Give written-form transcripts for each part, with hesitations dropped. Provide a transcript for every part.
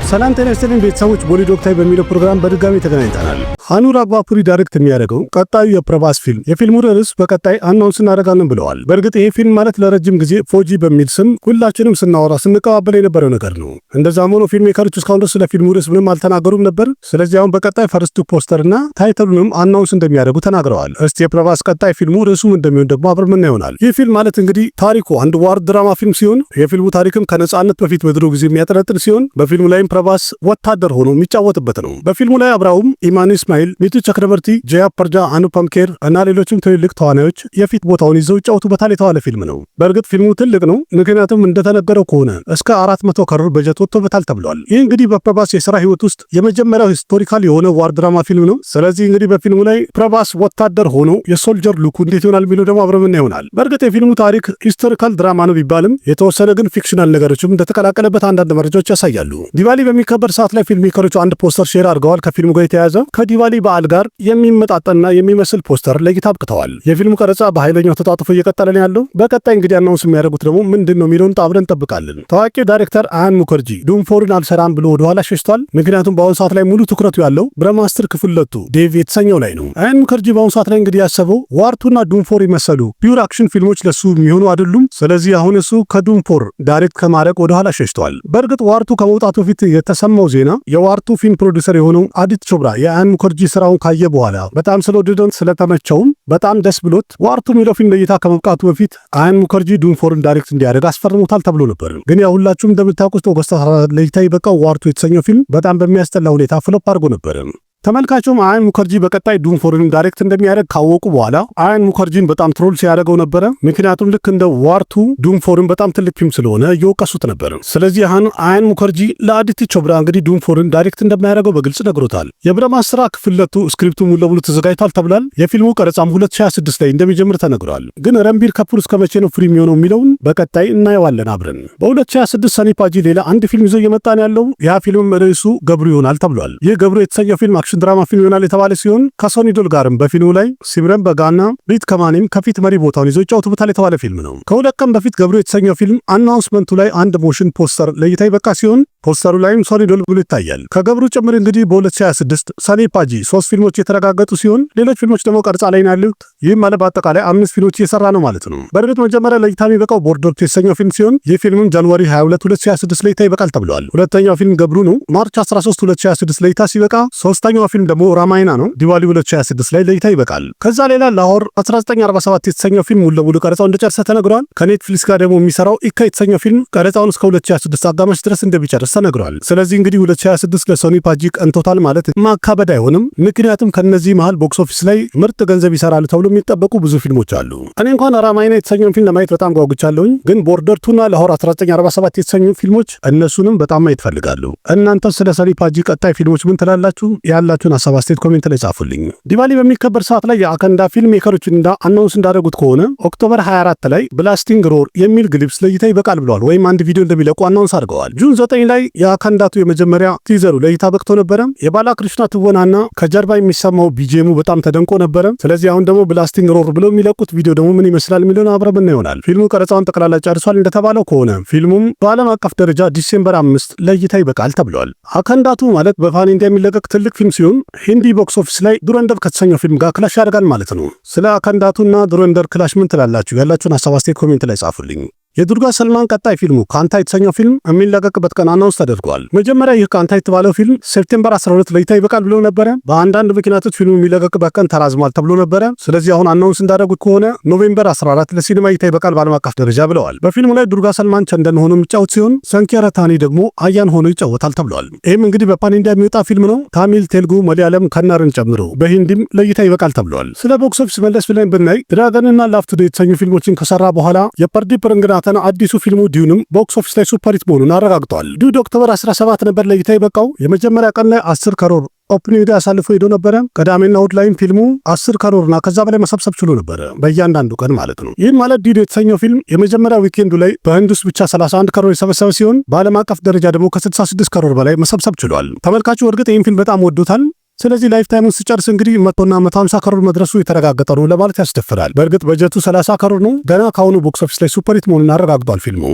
ሰላም ጤና ይስጥልኝ ቤተሰቦች፣ ቦሊድ ወቅታዊ በሚለው ፕሮግራም በድጋሚ ተገናኝተናል። አኑራግ ባፑሪ ዳይሬክት የሚያደርገው ቀጣዩ የፕረባስ ፊልም የፊልሙ ርዕስ በቀጣይ አናውንስ እናደርጋለን ብለዋል። በእርግጥ ይሄ ፊልም ማለት ለረጅም ጊዜ ፎጂ በሚል ስም ሁላችንም ስናወራ ስንቀባበል የነበረው ነገር ነው። እንደዛም ሆኖ ፊልም ሜከሮች እስካሁን ድረስ ስለ ፊልሙ ርዕስ ምንም አልተናገሩም ነበር። ስለዚህ አሁን በቀጣይ ፈርስት ፖስተርና ታይትሉንም አናውንስ እንደሚያደርጉ ተናግረዋል። እስቲ የፕረባስ ቀጣይ ፊልሙ ርዕሱ እንደሚሆን ደግሞ አብረን ምን ይሆናል። ይህ ፊልም ማለት እንግዲህ ታሪኩ አንድ ዋር ድራማ ፊልም ሲሆን የፊልሙ ታሪክም ከነጻነት በፊት በድሮ ጊዜ የሚያጠነጥን ሲሆን በፊልሙ ላይም ፕረባስ ወታደር ሆኖ የሚጫወትበት ነው። በፊልሙ ላይ አብራውም ኢማን ኢስማኤል፣ ሚቱ ቸክረበርቲ፣ ጀያ ፐርጃ፣ አኑፐም ኬር እና ሌሎችም ትልልቅ ተዋናዮች የፊት ቦታውን ይዘው ይጫወቱበታል የተባለ ፊልም ነው። በእርግጥ ፊልሙ ትልቅ ነው፣ ምክንያቱም እንደተነገረው ከሆነ እስከ 400 ከሮር በጀት ወጥቶበታል ተብሏል። ይህ እንግዲህ በፕረባስ የሥራ ህይወት ውስጥ የመጀመሪያው ሂስቶሪካል የሆነ ዋር ድራማ ፊልም ነው። ስለዚህ እንግዲህ በፊልሙ ላይ ፕረባስ ወታደር ሆኖ የሶልጀር ሉኩ እንዴት ይሆናል የሚለው ደግሞ አብረን ይሆናል። በእርግጥ የፊልሙ ታሪክ ሂስቶሪካል ድራማ ነው ቢባልም የተወሰነ ግን ፊክሽናል ነገሮችም እንደተቀላቀለበት አንዳንድ መረጃዎች ያሳያሉ። ዲቫሊ በሚከበር ሰዓት ላይ ፊልም ሜከሮቹ አንድ ፖስተር ሼር አድርገዋል። ከፊልሙ ጋር የተያያዘ ከዲቫሊ በዓል ጋር የሚመጣጠንና የሚመስል ፖስተር ለእይታ አብቅተዋል። የፊልሙ ቀረጻ በኃይለኛው ተጣጥፎ እየቀጠለ ነው ያለው። በቀጣይ እንግዲህ አናውንስ የሚያደርጉት ደግሞ ምንድን ነው የሚለውን አብረን እንጠብቃለን። ታዋቂው ዳይሬክተር አያን ሙከርጂ ዱምፎርን አልሰራም ብሎ ወደኋላ ሸሽቷል። ምክንያቱም በአሁኑ ሰዓት ላይ ሙሉ ትኩረቱ ያለው ብረማስተር ክፍል 2 ዴቭ የተሰኘው ላይ ነው። አያን ሙከርጂ በአሁኑ ሰዓት ላይ እንግዲህ ያሰበው ዋርቱና ዱምፎር የመሰሉ ፒውር አክሽን ፊልሞች ለሱ የሚሆኑ አይደሉም። ስለዚህ አሁን እሱ ከዱምፎር ዳይሬክት ከማድረግ ወደኋላ ሸሽቷል። በእርግጥ ዋርቱ ከመውጣቱ በፊት የተሰማው ዜና የዋርቱ ፊልም ፕሮዲውሰር የሆነው አዲት ቾብራ የአያን ሙከርጂ ስራውን ካየ በኋላ በጣም ስለወደደው ስለተመቸውም በጣም ደስ ብሎት ዋርቱ የሚለው ፊልም ለእይታ ከመብቃቱ በፊት አያን ሙከርጂ ዱምፎርን ዳይሬክት እንዲያደርግ አስፈርሞታል ተብሎ ነበር። ግን ያው ሁላችሁም እንደምታውቁት ኦገስት 14 ለእይታ የበቃው ዋርቱ የተሰኘው ፊልም በጣም በሚያስጠላ ሁኔታ ፍሎፕ አድርጎ ነበር። ተመልካቹም አያን ሙከርጂ በቀጣይ ዱምፎርን ዳይሬክት እንደሚያደርግ ካወቁ በኋላ አያን ሙከርጂን በጣም ትሮል ሲያደርገው ነበረ። ምክንያቱም ልክ እንደ ዋርቱ ዱምፎርን በጣም ትልቅ ፊልም ስለሆነ እየወቀሱት ነበር። ስለዚህ አያን ሙከርጂ ለአዲት ቾብራ እንግዲህ ዱምፎርን ዳይሬክት እንደሚያደርገው በግልጽ ነግሮታል። የብረማስተር ክፍል 2 ስክሪፕቱ ሙሉ ለሙሉ ተዘጋጅቷል ተብሏል። የፊልሙ ቀረጻም 2026 ላይ እንደሚጀምር ተነግሯል። ግን ረንቢር ከፑር እስከ መቼ ነው ፍሪ የሚሆነው የሚለውን በቀጣይ እናየዋለን አብረን። በ2026 ሰኒ ፓጂ ሌላ አንድ ፊልም ይዞ እየመጣ ነው ያለው። ያ ፊልም ርዕሱ ገብሩ ይሆናል ተብሏል። ይህ ገብሩ የተሰኘው ፊልም ድራማ ፊልም ይሆናል የተባለ ሲሆን ከሶኒ ዶል ጋርም በፊልሙ ላይ ሲምረን በጋና ሪት ከማኒም ከፊት መሪ ቦታውን ይዘው ይጫወቱበታል የተባለ ፊልም ነው። ከሁለት ቀን በፊት ገብሩ የተሰኘው ፊልም አናውንስመንቱ ላይ አንድ ሞሽን ፖስተር ለእይታ ይበቃ ሲሆን ፖስተሩ ላይም ሶኒ ዶል ብሎ ይታያል። ከገብሩ ጭምር እንግዲህ በ2026 ሰኒ ፓጂ 3 ፊልሞች የተረጋገጡ ሲሆን ሌሎች ፊልሞች ደግሞ ቀርጻ ላይ ያሉት። ይህም ማለት በአጠቃላይ 5 ፊልሞች እየሰራ ነው ማለት ነው። በእርግጥ መጀመሪያ ለእይታ የሚበቃው ቦርደር የተሰኘው ፊልም ሲሆን ይህ ፊልምም ጃንዋሪ 22 2026 ለእይታ ይበቃል ተብሏል። ሁለተኛው ፊልም ገብሩ ነው። ማርች 13 2026 ለእይታ ሲበቃ ሶስተኛው ፊልም ደግሞ ራማይና ነው። ዲቫሊ 2026 ላይ ለእይታ ይበቃል። ከዛ ሌላ ላሆር 1947 የተሰኘው ፊልም ሙሉ ለሙሉ ቀረጻው እንደጨረሰ ተነግሯል። ከኔትፍሊክስ ጋር ደግሞ የሚሰራው ኢካ የተሰኘው ፊልም ቀረጻውን እስከ 2026 አጋማሽ ድረስ እንደሚጨርስ ተነግሯል። ስለዚህ እንግዲህ 2026 ለሶኒ ፓጂ ቀንቶታል ማለት ማካበድ አይሆንም። ምክንያቱም ከነዚህ መሃል ቦክስ ኦፊስ ላይ ምርጥ ገንዘብ ይሰራሉ ተብሎ የሚጠበቁ ብዙ ፊልሞች አሉ። እኔ እንኳን ራማይና የተሰኘውን ፊልም ለማየት በጣም ጓጉቻለሁኝ። ግን ቦርደር 2 እና ላሆር 1947 የተሰኙ ፊልሞች እነሱንም በጣም ማየት ፈልጋለሁ። እናንተ ስለ ሶኒ ፓጂ ቀጣይ ፊልሞች ምን ትላላችሁ? ያላችሁን ሐሳብ አስተያየት ኮሜንት ላይ ጻፉልኝ። ዲቫሊ በሚከበር ሰዓት ላይ የአከንዳ ፊልም ሜከሮች አናውንስ እንዳደረጉት ከሆነ ኦክቶበር 24 ላይ ብላስቲንግ ሮር የሚል ግሊፕስ ለእይታ ይበቃል ብለዋል። ወይም አንድ ቪዲዮ እንደሚለቁ አናውንስ አድርገዋል። ጁን 9 ላይ የአከንዳቱ የመጀመሪያ ቲዘሩ ለእይታ በቅቶ ነበረ። የባላክሪሽና ትወናና ከጀርባ የሚሰማው ቢጂኤሙ በጣም ተደንቆ ነበረ። ስለዚህ አሁን ደግሞ ብላስቲንግ ሮር ብለው የሚለቁት ቪዲዮ ደግሞ ምን ይመስላል የሚለውን አብረን ይሆናል። ፊልሙ ቀረጻውን ጠቅላላ ጨርሷል እንደተባለው ከሆነ ፊልሙም በዓለም አቀፍ ደረጃ ዲሴምበር 5 ለእይታ ይበቃል ተብሏል። አከንዳቱ ማለት በፓን ኢንዲያ የሚለቀቅ ትልቅ ፊልም ሲሆን ሂንዲ ቦክስ ኦፊስ ላይ ዱረንደር ከተሰኘው ፊልም ጋር ክላሽ ያደርጋል ማለት ነው። ስለ አከንዳቱና ዱረንደር ክላሽ ምን ትላላችሁ? ያላችሁን ሐሳብ አስተያየት ኮሜንት ላይ ጻፉልኝ። የዱርጋ ሰልማን ቀጣይ ፊልሙ ካንታ የተሰኘው ፊልም የሚለቀቅበት ቀን አናውንስ ተደርጓል። መጀመሪያ ይህ ካንታ የተባለው ፊልም ሴፕቴምበር 12 ለእይታ ይበቃል ብሎ ነበረ። በአንዳንድ ምክንያቶች ፊልሙ የሚለቀቅበት ቀን ተራዝሟል ተብሎ ነበረ። ስለዚህ አሁን አናውንስ እንዳደረጉት ከሆነ ኖቬምበር 14 ለሲኒማ እይታ ይበቃል በዓለም አቀፍ ደረጃ ብለዋል። በፊልሙ ላይ ዱርጋ ሰልማን ቸንደን ሆኖ የሚጫወት ሲሆን ሰንኪራ ታኒ ደግሞ አያን ሆኖ ይጫወታል ተብሏል። ይህም እንግዲህ በፓን ኢንዲያ የሚወጣ ፊልም ነው። ታሚል፣ ቴልጉ፣ መለያለም ከናርን ጨምሮ በሂንዲም ለእይታ ይበቃል ተብሏል። ስለ ቦክስ ኦፊስ መለስ ብለን ብናይ ድራገንና ላቭ ቱዴይ የተሰኙ ፊልሞችን ከሰራ በኋላ የፐርዲፕ ረንግናተን አዲሱ ፊልሙ ዲዩንም ቦክስ ኦፊስ ላይ ሱፐር ሂት መሆኑን አረጋግጧል። ዲዩድ ኦክቶበር 17 ነበር ለእይታ የበቃው። የመጀመሪያ ቀን ላይ 10 ከሮር ኦፕኒንግ አሳልፎ ሄዶ ነበረ። ቅዳሜና እሁድ ላይም ፊልሙ 10 ከሮርና ከዛ በላይ መሰብሰብ ችሎ ነበረ በእያንዳንዱ ቀን ማለት ነው። ይህም ማለት ዲዩድ የተሰኘው ፊልም የመጀመሪያ ዊኬንዱ ላይ በህንድ ውስጥ ብቻ 31 ከሮር የሰበሰበ ሲሆን በዓለም አቀፍ ደረጃ ደግሞ ከ66 ከሮር በላይ መሰብሰብ ችሏል። ተመልካቹ እርግጥ ይህን ፊልም በጣም ወዶታል። ስለዚህ ላይፍ ታይሙን ሲጨርስ እንግዲህ 150 ከሮር መድረሱ የተረጋገጠ ነው ለማለት ያስደፍራል። በእርግጥ በጀቱ 30 ከሮር ነው። ገና ካሁኑ ቦክስ ኦፊስ ላይ ሱፐር ሂት መሆኑን አረጋግጧል ፊልሙ።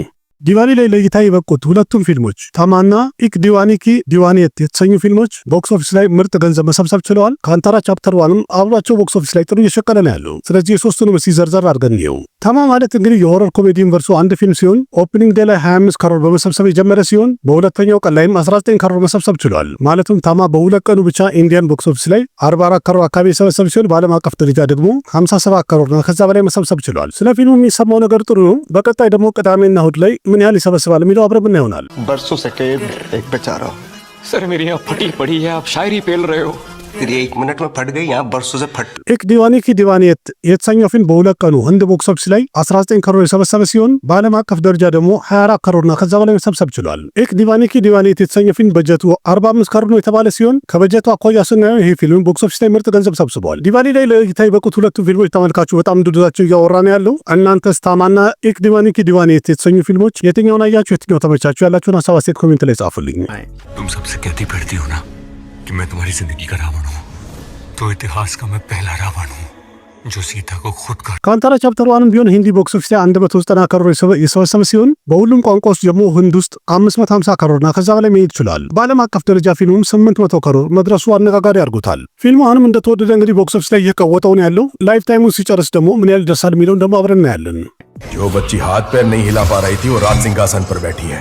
ዲቫኒ ላይ ለእይታ የበቁት ሁለቱም ፊልሞች ታማና ኢክ ዲዋኒ ኪ ዲዋኒየት የተሰኙ ፊልሞች ቦክስ ኦፊስ ላይ ምርጥ ገንዘብ መሰብሰብ ችለዋል። ካንታራ ቻፕተር 1ም አብሯቸው ቦክስ ኦፊስ ላይ ጥሩ እየሸቀለ ነው ያለው። ስለዚህ የሶስቱንም ሲዘርዘር አድርገን ነው። ታማ ማለት እንግዲህ የሆረር ኮሜዲ ዩኒቨርሱ አንድ ፊልም ሲሆን ኦፕኒንግ ዴይ ላይ 25 ከሮር በመሰብሰብ የጀመረ ሲሆን በሁለተኛው ቀን ላይም 19 ከሮር መሰብሰብ ችሏል። ማለትም ታማ በሁለት ቀኑ ብቻ ኢንዲያን ቦክስ ኦፊስ ላይ 44 ከሮር አካባቢ የሰበሰብ ሲሆን በዓለም አቀፍ ደረጃ ደግሞ 57 ከሮር ነው ከዛ በላይ መሰብሰብ ችሏል። ስለ ፊልሙ የሚሰማው ነገር ጥሩ ነው። በቀጣይ ደግሞ ቅዳሜና እሁድ ላይ ምን ያህል ይሰበስባል የሚለው አብረን ብናየው ይሆናል። बरसों से कैद एक बेचारा सर मेरी यहाँ फटी पड़ी है आप शायरी पेल रहे हो तेरी 1 मिनट में फट गई यहाँ बरसों से फट ኢክ ዲዋኒ ኪ ዲዋኒየት የተሰኘው ፊልም በሁለት ቀኑ ህንድ ቦክስ ኦፊስ ላይ 19 ከሮር የሰበሰበ ሲሆን በዓለም አቀፍ ደረጃ ደግሞ 24 ከሮርና ከዛ በላይ መሰብሰብ ችሏል። ኢክ ዲዋኒ ኪ ዲዋኒየት የተሰኘው ፊልም በጀቱ 45 ከሮር ነው የተባለ ሲሆን ከበጀቱ አኳያ ስናየው ይሄ ፊልም ቦክስ ኦፊስ ላይ ምርጥ ገንዘብ ሰብስቧል። ዲቫኒ ላይ ለእይታ የበቁት ሁለቱ ፊልሞች ተመልካቹ በጣም እንደወደዳቸው እያወራ ነው ያለው። እናንተስ ታማና ኢክ ዲዋኒ ኪ ዲዋኒየት የተሰኙ ፊልሞች የትኛውን አያችሁ? የትኛው ተመቻችሁ? ያላችሁን ሀሳብ አስተያየት ኮሜንት ላይ ጻፉልኝ። तुम सबसे कहती फिरती हो ना कि मैं तुम्हारी जिंदगी का रावण हूँ, तो इतिहास का मैं पहला रावण हूँ जो सीता को खुद का ካንታራ ቻፕተር 1ም ቢሆን ሂንዲ ቦክስ ኦፊስ ላይ 190 ከሮር የሰበሰበ ሲሆን በሁሉም ቋንቋዎች ደግሞ ህንድ ውስጥ 550 ከሮርና ከዛ በላይ መሄድ ይችላል። በዓለም አቀፍ ደረጃ ፊልሙም 800 ከሮር መድረሱ አነጋጋሪ አድርጎታል። ፊልሙ አሁንም እንደተወደደ እንግዲህ ቦክስ ኦፊስ ላይ እየቀወጠው ነው ያለው። ላይፍ ታይሙን ሲጨርስ ደግሞ ምን ያህል ይደርሳል የሚለውን ደግሞ አብረን እናያለን። जो बच्ची हाथ पैर नहीं हिला पा रही थी वो राज सिंहासन पर बैठी है,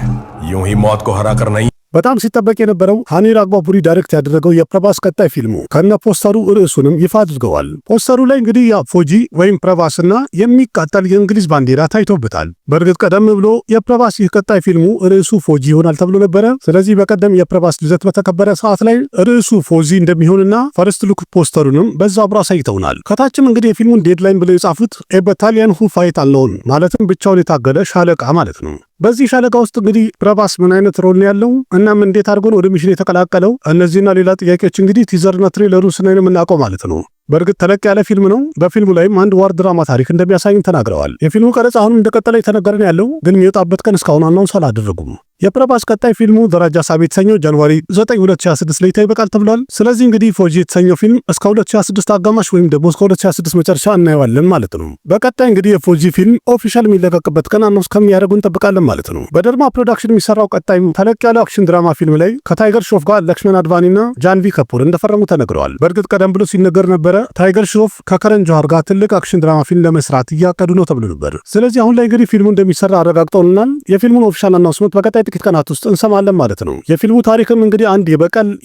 यूं ही मौत को हरा कर नहीं। በጣም ሲጠበቅ የነበረው ሃኒ ራግባፑሪ ዳይሬክት ያደረገው የፕረባስ ቀጣይ ፊልሙ ከነ ፖስተሩ ርዕሱንም ይፋ አድርገዋል። ፖስተሩ ላይ እንግዲህ ያ ፎጂ ወይም ፕረባስና የሚቃጠል የእንግሊዝ ባንዲራ ታይቶበታል። በእርግጥ ቀደም ብሎ የፕረባስ ይህ ቀጣይ ፊልሙ ርዕሱ ፎጂ ይሆናል ተብሎ ነበረ። ስለዚህ በቀደም የፕረባስ ልደት በተከበረ ሰዓት ላይ ርዕሱ ፎጂ እንደሚሆንና ፈርስት ሉክ ፖስተሩንም በዛው አብሮ አሳይተውናል። ከታችም እንግዲህ የፊልሙን ዴድላይን ብለው የጻፉት ኤ ባታሊየን ሁ ፋይት አሎን ማለትም ብቻውን የታገለ ሻለቃ ማለት ነው። በዚህ ሻለቃ ውስጥ እንግዲህ ፕረባስ ምን አይነት ሮል ነው ያለው እናም እንዴት አድርጎ ነው ወደ ሚሽን የተቀላቀለው? እነዚህና ሌላ ጥያቄዎች እንግዲህ ቲዘርና ትሬለሩን ስናይ የምናውቀው ማለት ነው። በእርግጥ ተለቅ ያለ ፊልም ነው። በፊልሙ ላይም አንድ ዋር ድራማ ታሪክ እንደሚያሳይም ተናግረዋል። የፊልሙ ቀረጻ አሁንም እንደቀጠለ የተነገረን ያለው ግን የሚወጣበት ቀን እስካሁን አናውንስ አላደረጉም። የፕረባስ ቀጣይ ፊልሙ ደረጃ ሳቢ የተሰኘው ጃንዋሪ 9 2026 ላይ ይበቃል ተብሏል። ስለዚህ እንግዲህ ፎጂ የተሰኘው ፊልም እስከ 2026 አጋማሽ ወይም ደግሞ እስከ 2026 መጨረሻ እናየዋለን ማለት ነው። በቀጣይ እንግዲህ የፎጂ ፊልም ኦፊሻል የሚለቀቅበት ቀን አናውንስ ከሚያደርጉ እንጠብቃለን ማለት ነው። በደርማ ፕሮዳክሽን የሚሰራው ቀጣይ ተለቅ ያለ አክሽን ድራማ ፊልም ላይ ከታይገር ሽሮፍ ጋር ለክሽመን አድቫኒና ጃንቪ ከፑር እንደፈረሙ ተነግረዋል። በእርግጥ ቀደም ብሎ ሲነገር ነበረ ታይገር ሽሮፍ ከከረን ጆሃር ጋር ትልቅ አክሽን ድራማ ፊልም ለመስራት እያቀዱ ነው ተብሎ ነበር። ስለዚህ አሁን ላይ እንግዲህ ፊልሙ እንደሚሰራ አረጋግጠውልናል። የፊልሙን ኦፊሻል አናውንስመንት በቀጣይ ጥቂት ቀናት ውስጥ እንሰማለን ማለት ነው። የፊልሙ ታሪክም እንግዲህ አንድ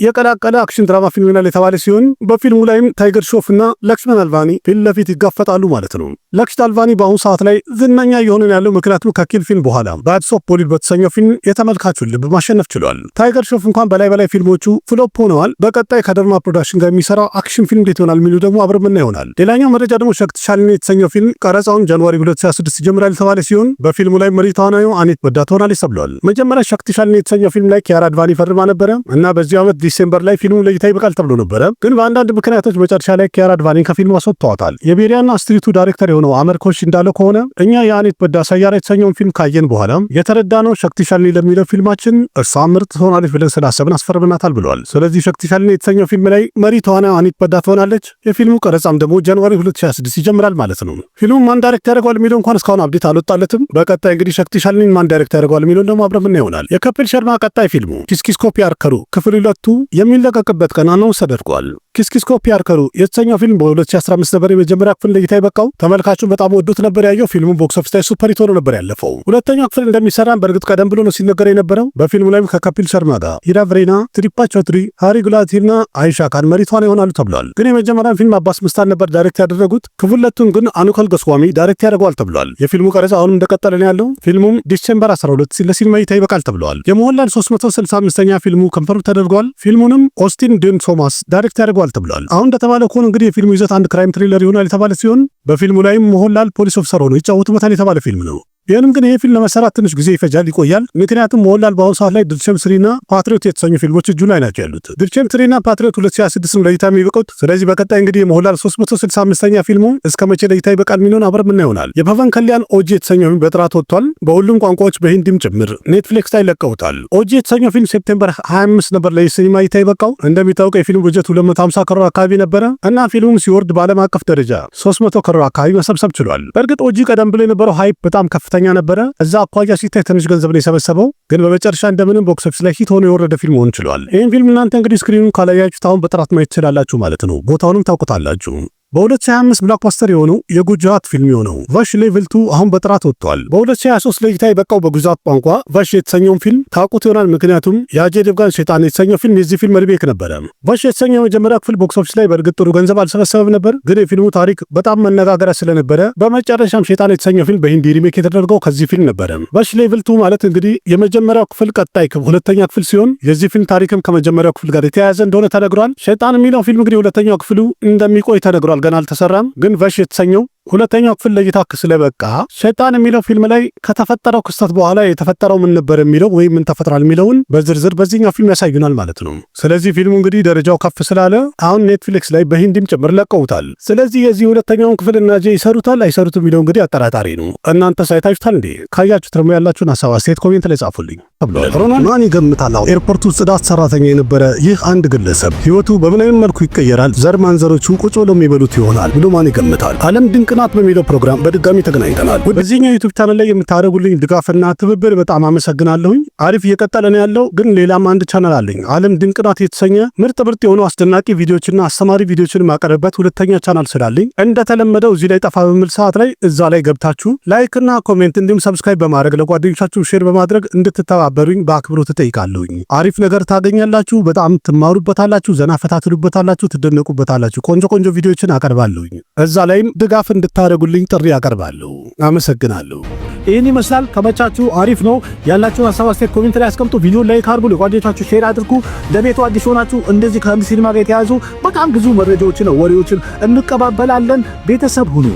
የቀላቀለ አክሽን ድራማ ፊልም ይሆናል የተባለ ሲሆን በፊልሙ ላይም ታይገር ሽሮፍ እና ለክሽመን አድቫኒ ፊት ለፊት ይጋፈጣሉ ማለት ነው። ለክሽመን አድቫኒ በአሁኑ ሰዓት ላይ ዝነኛ እየሆነ ያለው ምክንያቱም ከኪል ፊልም በኋላ ባድስ ኦፍ ቦሊውድ በተሰኘው ፊልም የተመልካቹን ልብ ማሸነፍ ችሏል። ታይገር ሽሮፍ እንኳን በላይ ፊልሞቹ ፍሎፕ ሆነዋል። በቀጣይ ከደርማ ፕሮዳክሽን ጋር የሚሰራው አክሽን ፊልም እንዴት ይሆናል የሚሉ ደግሞ አብረን ይሆናል። ሌላኛው መረጃ ደግሞ ሸክት ሻሊኒ የተሰኘው ፊልም ቀረጻውን ጃንዋሪ 2026 ይጀምራል የተባለ ሲሆን በፊልሙ ላይ መሪ ተዋናዩ አኒት በዳ ትሆናለች ተብሏል። መጀመሪያ ሸክት ሻሊኒ የተሰኘው ፊልም ላይ ኪያራ አድቫኒ ፈርማ ነበረ እና በዚህ ዓመት ዲሴምበር ላይ ፊልሙ ለእይታ ይበቃል ተብሎ ነበረ። ግን በአንዳንድ ምክንያቶች መጨረሻ ላይ ኪያራ አድቫኒን ከፊልሙ አስወጥተዋታል። የቤሪያና ስትሪቱ ዳይሬክተር የሆነው አመር ኮሽ እንዳለው ከሆነ እኛ የአኒት በዳ ሰያራ የተሰኘውን ፊልም ካየን በኋላ የተረዳነው ሸክት ሻሊኒ ለሚለው ፊልማችን እሷ ምርጥ ትሆናለች ብለን ስላሰብን አስፈርመናታል ብለዋል። ስለዚህ ሸክት ሻሊኒ የተሰኘው ፊልም ላይ መሪ ተዋናዩ አኒት በዳ ትሆናለች። የፊልሙ ቀረጻም ደግሞ ጃንዋሪ 2026 ይጀምራል ማለት ነው። ፊልሙ ማን ዳይሬክት ያደርገዋል የሚለው እንኳን እስካሁን አፕዴት አልወጣለትም። በቀጣይ እንግዲህ ሸክት ሻሊኒን ማን ዳይሬክት ያደርገዋል የሚለው ደግሞ አብረን ይሆናል። የከፒል ሸርማ ቀጣይ ፊልሙ ኪስ ኮፒ አርከሩ ክፍል 2 የሚለቀቅበት ቀን አናውንስ ተደርጓል። ኪስ ኮፒ አርከሩ የተሰኘው ፊልም በ2015 ነበር የመጀመሪያ ክፍል ለእይታ የበቃው። ተመልካቹን በጣም ወዶት ነበር ያየው። ፊልሙ ቦክስ ኦፊስ ላይ ሱፐር ሂት ሆኖ ነበር ያለፈው። ሁለተኛው ክፍል እንደሚሰራም በእርግጥ ቀደም ብሎ ነው ሲነገር የነበረው። በፊልሙ ላይም ከከፒል ሸርማ ጋር ሂራ ቭሬና፣ ትሪፓ ቾትሪ፣ ሃሪ ጉላቲና አይሻ ካን መሪ ተዋናይ ይሆናሉ ተብሏል። ግን የመጀመሪያውን ፊልም አባስ ምስታን ነበር ዳይሬክት ያደረጉት። ክፍል 2ቱን ግን አኑከል ገስዋሚ ዳይሬክት ያደርገዋል ተብሏል። የፊልሙ ቀረጻ አሁንም እንደቀጠለ ነው ያለው። ፊልሙም ዲሴምበር 12 ለሲኒማ እይታ ይበቃል ተብሏል። የሞህንላል 365ኛ ፊልሙ ኮንፈርም ተደርጓል። ፊልሙንም ኦስቲን ዲን ቶማስ ዳይሬክት ያደርገዋል ተብሏል። አሁን እንደተባለ ከሆነ እንግዲህ የፊልሙ ይዘት አንድ ክራይም ትሪለር ይሆናል የተባለ ሲሆን በፊልሙ ላይም ሞህንላል ፖሊስ ኦፊሰር ሆኖ ይጫወቱበታል የተባለ ፊልም ነው። ቢሆንም ግን ይሄ ፊልም ለመሰራት ትንሽ ጊዜ ይቆያል። ምክንያቱም ሞህንላል በአሁኑ ሰዓት ላይ ድርሸም 3ና ፓትሪዮት የተሰኙ ፊልሞች እጁ ላይ ናቸው ያሉት። ድርሸም 3ና ፓትሪዮት 2026 ለእይታ የሚበቁት። ስለዚህ በቀጣይ እንግዲህ የሞህንላል 365ኛ ፊልሙ እስከ መቼ ለእይታ ይበቃል የሚለውን አብረን ምን ይሆናል። የፐቨን ከሊያን ኦጂ የተሰኘው ፊልም በጥራት ወጥቷል። በሁሉም ቋንቋዎች በሂንዲም ጭምር ኔትፍሊክስ ላይ ለቀውታል። ኦጂ የተሰኘው ፊልም ሴፕቴምበር 25 ነበር ለሲኒማ እይታ ይበቃው። እንደሚታወቀው የፊልሙ በጀት 250 ከሮር አካባቢ ነበረ እና ፊልሙም ሲወርድ በዓለም አቀፍ ደረጃ 300 ከሮር አካባቢ መሰብሰብ ችሏል። በእርግጥ ኦጂ ቀደም ብሎ የነበረው ሃይፕ በጣም ከፍተኛ ከፍተኛ ነበረ። እዛ አኳያ ሲታይ ትንሽ ገንዘብ ነው የሰበሰበው፣ ግን በመጨረሻ እንደምንም ቦክስ ኦፊስ ላይ ሂት ሆኖ የወረደ ፊልም ሆን ችሏል። ይህን ፊልም እናንተ እንግዲህ ስክሪኑን ካላያችሁት አሁን በጥራት ማየት ትችላላችሁ ማለት ነው። ቦታውንም ታውቁታላችሁ። በ2025 ብሎክባስተር የሆነው የጉጃት ፊልም የሆነው ቫሽ ሌቭል 2 አሁን በጥራት ወጥቷል። በ2023 ለእይታ የበቃው በጉጃት ቋንቋ ቫሽ የተሰኘውን ፊልም ታውቁት ይሆናል። ምክንያቱም የአጀይ ደቭጋን ሸይጣን የተሰኘው ፊልም የዚህ ፊልም ሪሜክ ነበረ። ቫሽ የተሰኘው የመጀመሪያ ክፍል ቦክስ ኦፊስ ላይ በእርግጥ ጥሩ ገንዘብ አልሰበሰበም ነበር፣ ግን የፊልሙ ታሪክ በጣም መነጋገሪያ ስለነበረ በመጨረሻም ሸይጣን የተሰኘው ፊልም በሂንዲ ሪሜክ የተደረገው ከዚህ ፊልም ነበረ። ቫሽ ሌቭል 2 ማለት እንግዲህ የመጀመሪያው ክፍል ቀጣይ ሁለተኛ ክፍል ሲሆን የዚህ ፊልም ታሪክም ከመጀመሪያው ክፍል ጋር የተያያዘ እንደሆነ ተነግሯል። ሸይጣን የሚለው ፊልም እንግዲህ ሁለተኛው ክፍሉ እንደሚቆይ ተነግሯል። ገና አልተሰራም። ግን ቫሽ የተሰኘው ሁለተኛው ክፍል ለእይታ ስለበቃ ሸይጣን የሚለው ፊልም ላይ ከተፈጠረው ክስተት በኋላ የተፈጠረው ምን ነበር የሚለው ወይም ምን ተፈጥሯል የሚለውን በዝርዝር በዚህኛው ፊልም ያሳዩናል ማለት ነው። ስለዚህ ፊልሙ እንግዲህ ደረጃው ከፍ ስላለ አሁን ኔትፍሊክስ ላይ በሂንዲም ጭምር ለቀውታል። ስለዚህ የዚህ ሁለተኛውን ክፍል እና አጀይ ይሰሩታል አይሰሩትም የሚለው እንግዲህ አጠራጣሪ ነው። እናንተ ሳይታችሁታል እንዴ? ካያችሁት ደግሞ ያላችሁን ሐሳብ አስተያየት ኮሜንት ላይ ጻፉልኝ ተብሏል። ሮናልድ ማን ይገምታል? ኤርፖርቱ ጽዳት ሰራተኛ የነበረ ይህ አንድ ግለሰብ ህይወቱ በምን አይነት መልኩ ይቀየራል? ዘር ማንዘሮቹ ቁጭ ብለው የሚበሉት ይሆናል ብሎ ማን ይገምታል? ዓለም ድንቅ ናት በሚለው ፕሮግራም በድጋሚ ተገናኝተናል። በዚህኛው ዩቲዩብ ቻናል ላይ የምታደርጉልኝ ድጋፍና ትብብር በጣም አመሰግናለሁኝ። አሪፍ እየቀጠለ ነው ያለው። ግን ሌላም አንድ ቻናል አለኝ፣ ዓለም ድንቅ ናት የተሰኘ ምርጥ የሆኑ አስደናቂ ቪዲዮዎችና አስተማሪ ቪዲዮዎችን ማቀርብበት ሁለተኛ ቻናል ስላለኝ እንደተለመደው እዚህ ላይ ጠፋ በሚል ሰዓት ላይ እዛ ላይ ገብታችሁ ላይክና ኮሜንት እንዲሁም ሰብስክራይብ በማድረግ ለጓደኞቻችሁ ሼር በማድረግ እንድትተባበሩኝ በአክብሮት እጠይቃለሁኝ። አሪፍ ነገር ታገኛላችሁ፣ በጣም ትማሩበታላችሁ፣ ዘና ፈታ ትሉበታላችሁ፣ ትደነቁበታላችሁ። ቆንጆ ቪዲዮዎችን አቀርባለሁኝ። እዛ ላይም ድጋፍ እንድታደርጉልኝ ጥሪ ያቀርባለሁ። አመሰግናለሁ። ይህን ይመስላል። ከመቻችሁ አሪፍ ነው። ያላችሁን ሐሳብ አስተያየት ኮሜንት ላይ አስቀምጡ። ቪዲዮ ላይክ አድርጉ፣ ለጓደኞቻችሁ ሼር አድርጉ። ለቤቱ አዲስ ሆናችሁ እንደዚህ ከህንድ ሲኒማ ጋር የተያዙ በጣም ብዙ መረጃዎችን ወሬዎችን እንቀባበላለን። ቤተሰብ ሁኑ።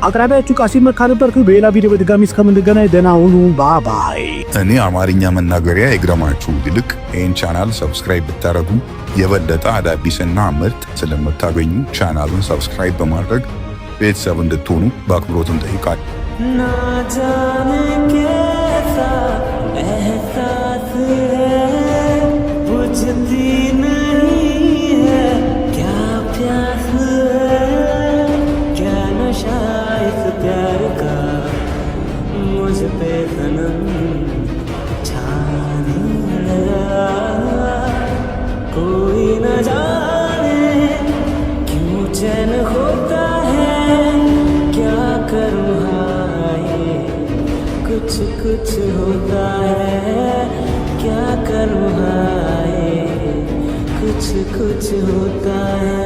አቅራቢያችሁ ቃሲም መካ ነበርኩ። በሌላ ቪዲዮ በድጋሚ እስከምንገናኝ ደህና ሁኑ። ባይ። እኔ አማርኛ መናገሪያ ይግረማችሁ። ይልቅ ይህን ቻናል ሰብስክራይብ ብታደርጉ የበለጠ አዳዲስና ምርጥ ስለምታገኙ ቻናሉን ሰብስክራይብ በማድረግ ቤተሰብ እንድትሆኑ በአክብሮት እንጠይቃለን። ना जाने कैसा एहसास है, बुझती नहीं है क्या प्यास है, क्या नशा इस प्यार का मुझ पे सनम छाने लगा। कोई न जाने क्यों चैन होता है, क्या करूँ कुछ होता है, क्या करूँ हाय कुछ होता है।